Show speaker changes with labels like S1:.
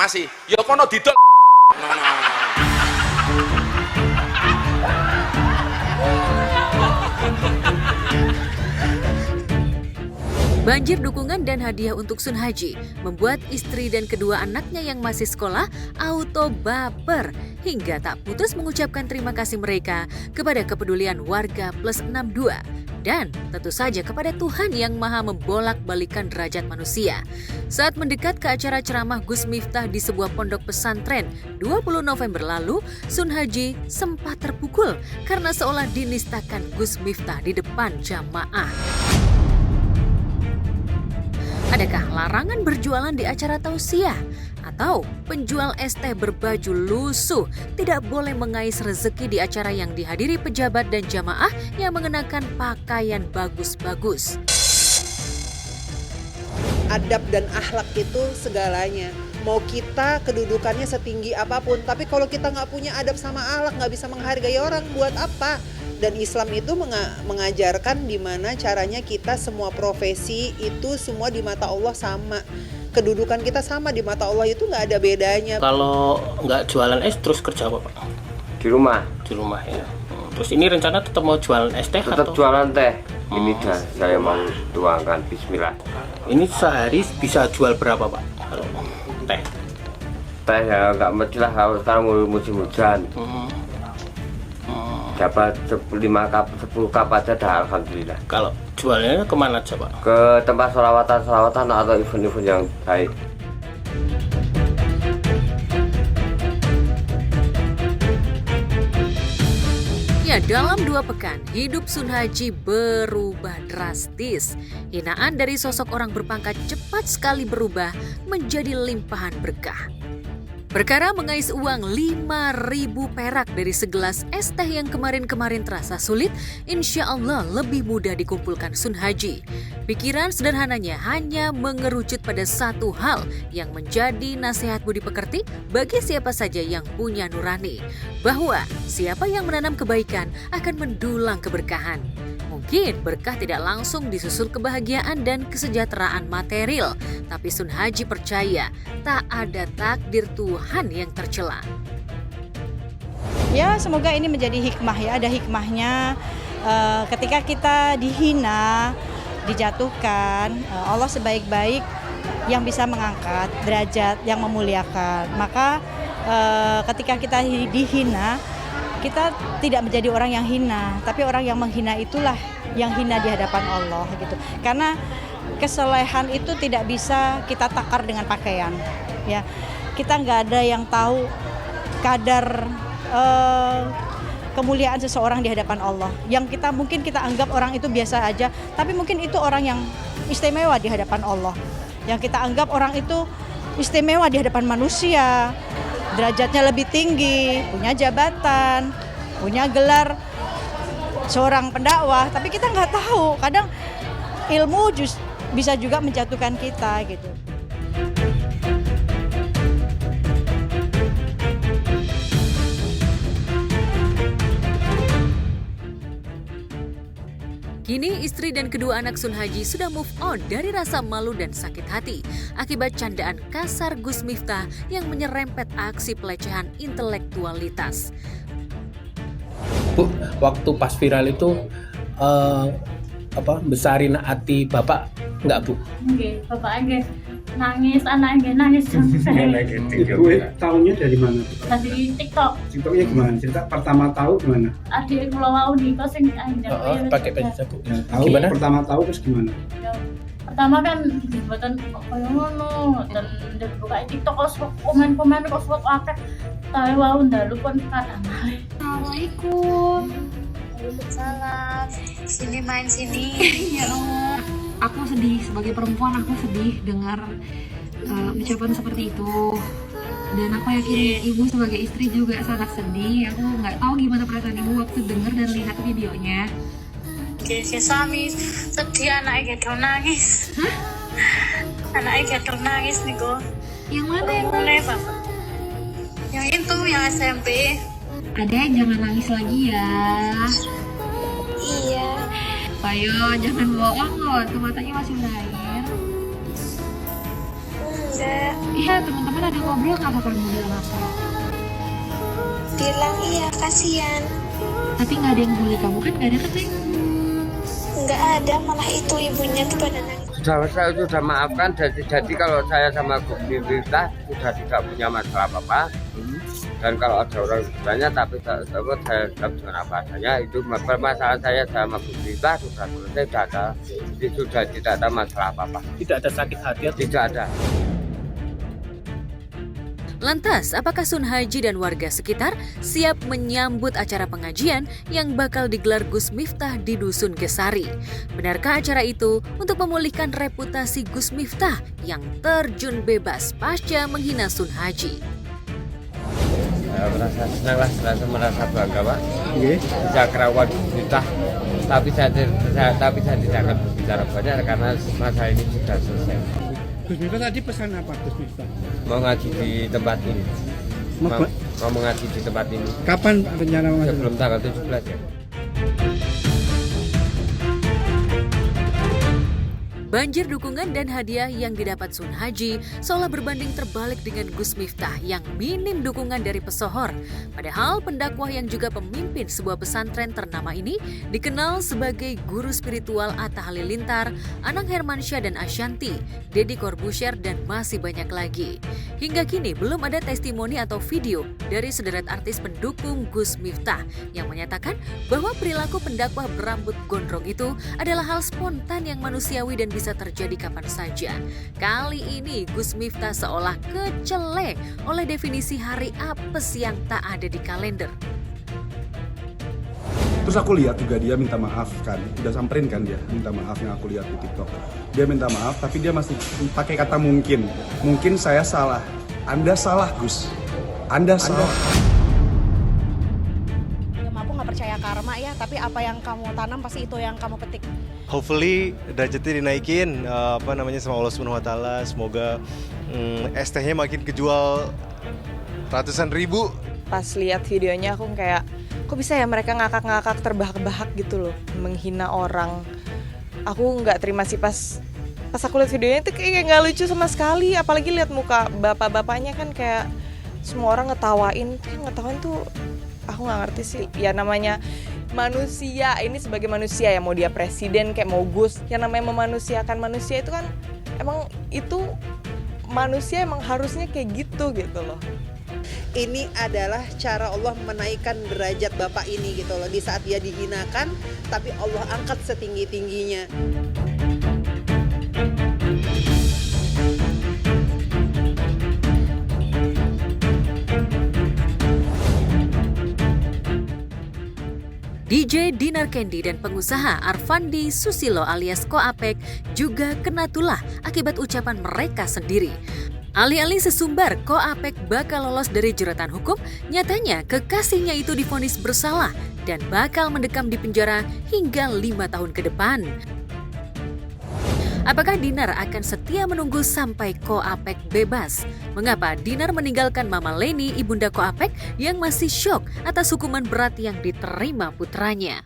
S1: Masih. Ya kono didol.
S2: Banjir dukungan dan hadiah untuk Sun Haji membuat istri dan kedua anaknya yang masih sekolah auto baper hingga tak putus mengucapkan terima kasih mereka kepada kepedulian warga plus 62 dan tentu saja kepada Tuhan yang maha membolak-balikan derajat manusia. Saat mendekat ke acara ceramah Gus Miftah di sebuah pondok pesantren 20 November lalu, Sun Haji sempat terpukul karena seolah dinistakan Gus Miftah di depan jamaah. Adakah larangan berjualan di acara tausiah? Atau penjual es teh berbaju lusuh tidak boleh mengais rezeki di acara yang dihadiri pejabat dan jamaah yang mengenakan pakaian bagus-bagus?
S3: Adab dan akhlak itu segalanya. Mau kita kedudukannya setinggi apapun, tapi kalau kita nggak punya adab sama akhlak, nggak bisa menghargai orang, buat apa? Dan Islam itu mengajarkan gimana caranya kita semua profesi itu semua di mata Allah sama. Kedudukan kita sama di mata Allah itu nggak ada bedanya.
S4: Kalau nggak jualan es terus kerja apa Pak?
S5: Di rumah.
S4: Di rumah ya. Terus ini rencana tetap mau jualan es teh
S5: Tetap
S4: atau?
S5: jualan teh. Ini dah saya mau tuangkan bismillah.
S4: Ini sehari bisa jual berapa Pak? Kalau teh?
S5: Teh ya nggak mesti lah, sekarang musim hujan. Dapat 10 cup aja dah alhamdulillah.
S4: Kalau jualnya kemana aja Pak?
S5: Ke tempat selawatan atau event-event yang baik.
S2: Ya, dalam 2 pekan, hidup Sun Haji berubah drastis. Hinaan dari sosok orang berpangkat cepat sekali berubah menjadi limpahan berkah. Perkara mengais uang 5.000 perak dari segelas es teh yang kemarin-kemarin terasa sulit, insya Allah lebih mudah dikumpulkan Sun Haji. Pikiran sederhananya hanya mengerucut pada satu hal yang menjadi nasihat budi pekerti bagi siapa saja yang punya nurani, bahwa siapa yang menanam kebaikan akan mendulang keberkahan. Mungkin berkah tidak langsung disusul kebahagiaan dan kesejahteraan material, tapi Sun Haji percaya tak ada takdir Tuhan yang tercela.
S6: Ya, semoga ini menjadi hikmah ya, ada hikmahnya. Ketika kita dihina, dijatuhkan, Allah sebaik-baik yang bisa mengangkat derajat, yang memuliakan. Maka ketika kita dihina, kita tidak menjadi orang yang hina, tapi orang yang menghina itulah yang hina di hadapan Allah gitu. Karena kesalehan itu tidak bisa kita takar dengan pakaian. Ya, kita nggak ada yang tahu kadar kemuliaan seseorang di hadapan Allah. Yang mungkin kita anggap orang itu biasa aja, tapi mungkin itu orang yang istimewa di hadapan Allah. Yang kita anggap orang itu istimewa di hadapan manusia. Derajatnya lebih tinggi, punya jabatan, punya gelar seorang pendakwah, tapi kita nggak tahu. Kadang ilmu bisa juga menjatuhkan kita gitu.
S2: Kini istri dan kedua anak Sun Haji sudah move on dari rasa malu dan sakit hati akibat candaan kasar Gus Miftah yang menyerempet aksi pelecehan intelektualitas.
S7: Bu, waktu pas viral itu besarin hati Bapak enggak Bu?
S8: Nggih, Bapak nggih nangis, anak nggih nangis sampai.
S9: Gue tahunya dari mana?
S8: Dari TikTok.
S9: TikToknya gimana? Cerita pertama tahu gimana?
S8: Adik kula wau niku sing
S7: Pakai baju saku.
S9: Ya, tahu
S7: Gimana?
S9: pertama tahu terus gimana?
S8: Pertama kan dibuatan kaya ngono dan buka TikTok kok komen-komen kok suatu akeh. Tahu wau ndalu pun kadang malih.
S10: Assalamualaikum. Waalaikumsalam. Sini main sini. Ya Allah. Aku sedih, sebagai perempuan aku sedih dengar ucapan seperti itu. Dan aku yakin ibu sebagai istri juga sangat sedih. Aku nggak tahu gimana perasaan ibu waktu dengar dan lihat videonya.
S8: Oke, sami sedih anaknya gitu nangis.
S10: Hah?
S8: Anaknya gitu nangis niku.
S10: Yang mana yang
S8: Boleh,
S10: nangis?
S8: Bapak. Yang itu yang SMP.
S10: Adek jangan nangis lagi ya.
S8: Iya.
S10: Ayo jangan bohong loh, tuh matanya masih berair.
S1: ada.
S10: Iya, teman-teman ada ngobrol nggak apa kamu bilang apa?
S1: Bilang iya, kasihan.
S10: Tapi nggak ada yang bully kamu kan? Nggak ada kan, Neng?
S1: Nggak ada, malah itu ibunya tuh pada nangis.
S5: Saya sudah maafkan, jadi kalau saya sama Gus Miftah sudah tidak punya masalah apa-apa. Dan kalau ada orang bertanya, tapi saya jawab dengan apa adanya. Itu masalah saya sama Gus Miftah sudah selesai, sudah tidak ada masalah apa-apa.
S7: Tidak ada sakit hati atau
S5: Tidak ada.
S2: Lantas, apakah Sun Haji dan warga sekitar siap menyambut acara pengajian yang bakal digelar Gus Miftah di Dusun Gesari? Benarkah acara itu untuk memulihkan reputasi Gus Miftah yang terjun bebas pasca menghina Sun Haji?
S5: Merasa senang lah, merasa bangga Pak. Bisa kerawat Miftah. Tapi saya tidak akan berbicara banyak karena masa ini sudah selesai.
S9: Gus Miftah tadi pesan apa Gus Miftah?
S5: Mau ngaji di tempat ini. Mau mengaji di tempat ini.
S9: Kapan rencana mau?
S5: Sebelum tanggal 17 ya.
S2: Banjir dukungan dan hadiah yang didapat Sun Haji seolah berbanding terbalik dengan Gus Miftah yang minim dukungan dari pesohor. Padahal pendakwah yang juga pemimpin sebuah pesantren ternama ini dikenal sebagai guru spiritual Atta Halilintar, Anang Hermansyah dan Ashanti, Deddy Corbuzier dan masih banyak lagi. Hingga kini belum ada testimoni atau video dari sederet artis pendukung Gus Miftah yang menyatakan bahwa perilaku pendakwah berambut gondrong itu adalah hal spontan yang manusiawi dan bisa terjadi kapan saja. Kali ini Gus Miftah seolah kecele oleh definisi hari apes yang tak ada di kalender.
S11: Terus aku lihat juga dia minta maaf kan, udah samperin kan dia minta maaf yang aku lihat di TikTok. Dia minta maaf tapi dia masih pakai kata mungkin. Mungkin saya salah. Anda salah Gus. Anda salah.
S6: Aku nggak percaya karma ya, tapi apa yang kamu tanam pasti itu yang kamu petik.
S12: Hopefully derajatnya dinaikin sama Allah Subhanahu wa taala. Semoga ST-nya makin kejual ratusan ribu.
S13: Pas lihat videonya aku kayak kok bisa ya mereka ngakak-ngakak terbahak-bahak gitu loh, menghina orang. Aku nggak terima sih pas aku lihat videonya itu kayak nggak lucu sama sekali, apalagi lihat muka bapak-bapaknya kan kayak semua orang ngetawain tuh aku nggak ngerti sih. Ya namanya manusia, ini sebagai manusia ya, mau dia presiden kayak mau Gus, yang namanya memanusiakan manusia itu kan emang itu manusia emang harusnya kayak gitu loh.
S3: Ini adalah cara Allah menaikkan derajat bapak ini gitu loh. Di saat dia dihinakan, tapi Allah angkat setinggi-tingginya.
S2: DJ Dinar Candy dan pengusaha Arfandi Susilo alias Ko Apek juga kena tulah akibat ucapan mereka sendiri. Alih-alih sesumbar Ko Apek bakal lolos dari jeratan hukum, nyatanya kekasihnya itu divonis bersalah dan bakal mendekam di penjara hingga 5 tahun ke depan. Apakah Dinar akan setia menunggu sampai Ko Apek bebas? Mengapa Dinar meninggalkan Mama Leni, ibunda Ko Apek yang masih syok atas hukuman berat yang diterima putranya?